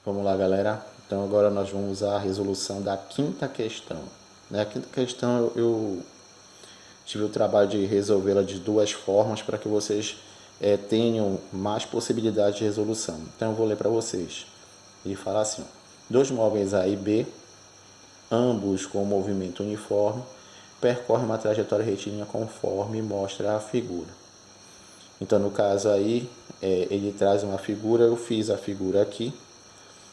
Vamos lá, galera. Então agora nós vamos usar a resolução da quinta questão. A quinta questão eu tive o trabalho de resolvê-la de duas formas para que vocês tenham mais possibilidades de resolução. Então eu vou ler para vocês e falar assim: dois móveis A e B, ambos com movimento uniforme, percorrem uma trajetória retilínea conforme mostra a figura. Então no caso aí, ele traz uma figura, eu fiz a figura aqui.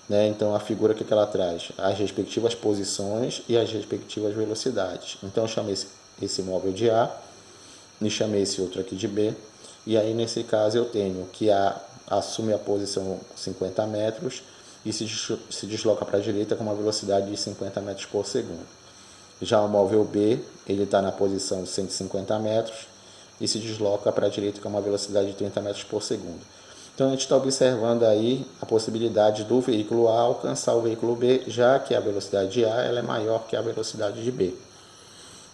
Então a figura que ela traz? As respectivas posições e as respectivas velocidades. Então eu chamei esse móvel de A e chamei esse outro aqui de B. E aí nesse caso eu tenho que A assume a posição 50 metros e se desloca para a direita com uma velocidade de 50 metros por segundo. Já o móvel B, ele está na posição 150 metros e se desloca para a direita com uma velocidade de 30 metros por segundo. Então a gente está observando aí a possibilidade do veículo A alcançar o veículo B, já que a velocidade de A ela é maior que a velocidade de B.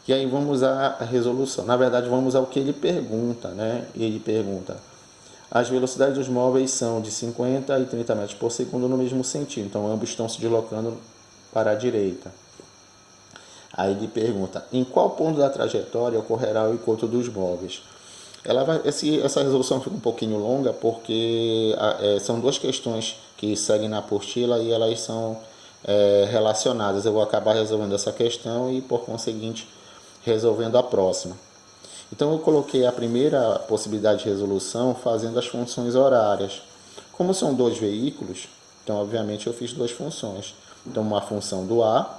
E aí vamos usar a resolução. Na verdade, vamos usar o que ele pergunta, Ele pergunta: as velocidades dos móveis são de 50 e 30 metros por segundo no mesmo sentido. Então ambos estão se deslocando para a direita. Aí ele pergunta: em qual ponto da trajetória ocorrerá o encontro dos móveis? Essa resolução fica um pouquinho longa porque são duas questões que seguem na apostila e elas são relacionadas. Eu vou acabar resolvendo essa questão e, por conseguinte, resolvendo a próxima. Então eu coloquei a primeira possibilidade de resolução fazendo as funções horárias. Como são dois veículos, então obviamente eu fiz duas funções. Então uma função do A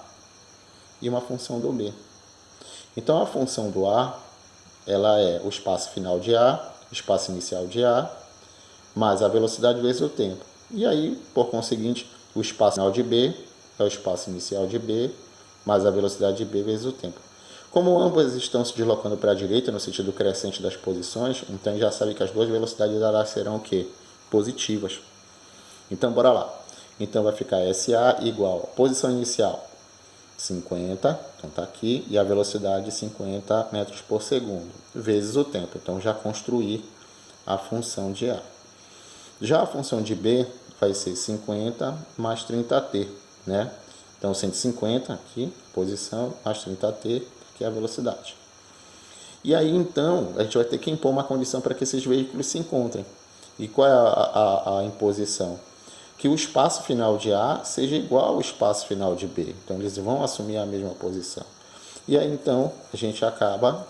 e uma função do B. Então a função do A, ela é o espaço final de A, o espaço inicial de A, mais a velocidade vezes o tempo. E aí, por conseguinte, o espaço final de B é o espaço inicial de B, mais a velocidade de B vezes o tempo. Como ambas estão se deslocando para a direita, no sentido crescente das posições, então já sabe que as duas velocidades elas serão o quê? Positivas. Então, bora lá. Então, vai ficar SA igual a posição inicial, 50, então está aqui, e a velocidade 50 metros por segundo, vezes o tempo. Então, já construí a função de A. Já a função de B vai ser 50 mais 30t, Então, 150 aqui, posição, mais 30t, que é a velocidade. E aí, então, a gente vai ter que impor uma condição para que esses veículos se encontrem. E qual é a imposição? Que o espaço final de A seja igual ao espaço final de B. Então, eles vão assumir a mesma posição. E aí, então, a gente acaba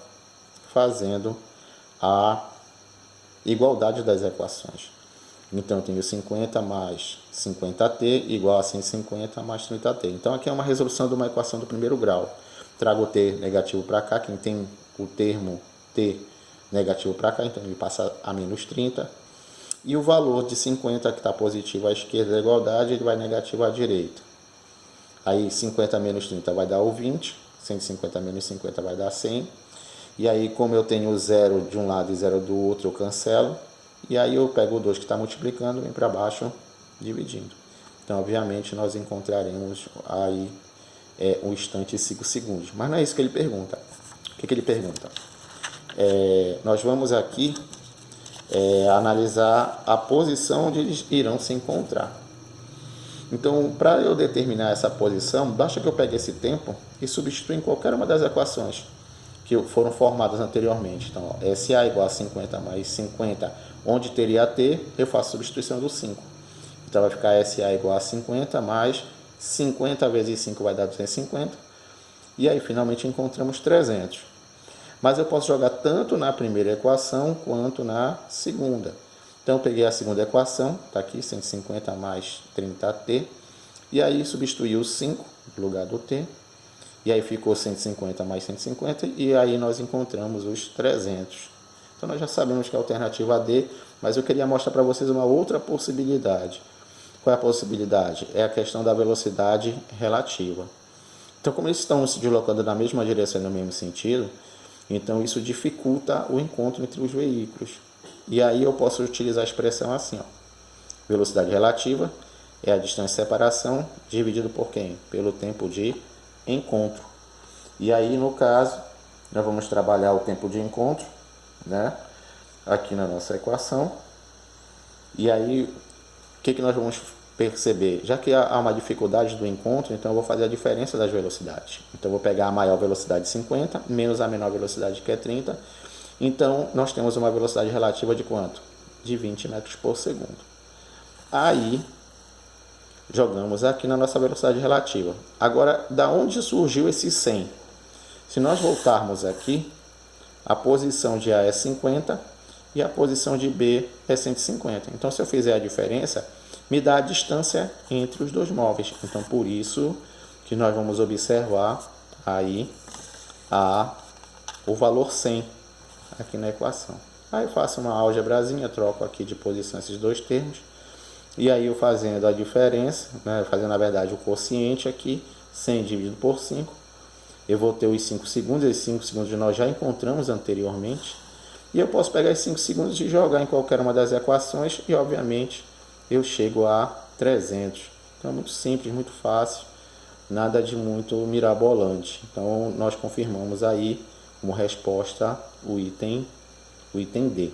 fazendo a igualdade das equações. Então, eu tenho 50 mais 50t igual a 150 mais 30t. Então, aqui é uma resolução de uma equação do primeiro grau. Trago o t negativo para cá, quem tem o termo t negativo para cá, então ele passa a menos 30. E o valor de 50 que está positivo à esquerda da igualdade, ele vai negativo à direita. Aí 50 menos 30 vai dar o 20, 150 menos 50 vai dar 100. E aí, como eu tenho 0 de um lado e 0 do outro, eu cancelo. E aí eu pego o 2 que está multiplicando, vem para baixo, dividindo. Então, obviamente, nós encontraremos aí um instante e 5 segundos. Mas não é isso que ele pergunta. O que ele pergunta? Nós vamos aqui analisar a posição onde eles irão se encontrar. Então, para eu determinar essa posição, basta que eu pegue esse tempo e substitua em qualquer uma das equações que foram formadas anteriormente. Então, SA igual a 50 mais 50, onde teria t, eu faço a substituição do 5. Então, vai ficar SA igual a 50 mais 50 vezes 5 vai dar 250. E aí, finalmente, encontramos 300. Mas eu posso jogar tanto na primeira equação quanto na segunda. Então, eu peguei a segunda equação, está aqui, 150 mais 30t. E aí, substituí o 5 no lugar do t. E aí ficou 150 mais 150, e aí nós encontramos os 300. Então nós já sabemos que é a alternativa D, mas eu queria mostrar para vocês uma outra possibilidade. Qual é a possibilidade? É a questão da velocidade relativa. Então, como eles estão se deslocando na mesma direção e no mesmo sentido, então isso dificulta o encontro entre os veículos. E aí eu posso utilizar a expressão assim, ó. Velocidade relativa é a distância de separação dividido por quem? Pelo tempo de encontro. E aí, no caso, nós vamos trabalhar o tempo de encontro, aqui na nossa equação. E aí, o que nós vamos perceber, já que há uma dificuldade do encontro, então eu vou fazer a diferença das velocidades. Então eu vou pegar a maior velocidade 50, menos a menor velocidade que é 30. Então nós temos uma velocidade relativa de quanto? De 20 metros por segundo. Aí jogamos aqui na nossa velocidade relativa. Agora, da onde surgiu esse 100? Se nós voltarmos aqui, a posição de A é 50 e a posição de B é 150. Então, se eu fizer a diferença, me dá a distância entre os dois móveis. Então, por isso que nós vamos observar aí o valor 100 aqui na equação. Aí eu faço uma álgebrazinha, troco aqui de posição esses dois termos. E aí eu fazendo a diferença, né, fazendo na verdade o quociente aqui, 100 dividido por 5, eu vou ter os 5 segundos, esses 5 segundos nós já encontramos anteriormente, e eu posso pegar esses 5 segundos e jogar em qualquer uma das equações, e obviamente eu chego a 300. Então é muito simples, muito fácil, nada de muito mirabolante. Então nós confirmamos aí como resposta o item D.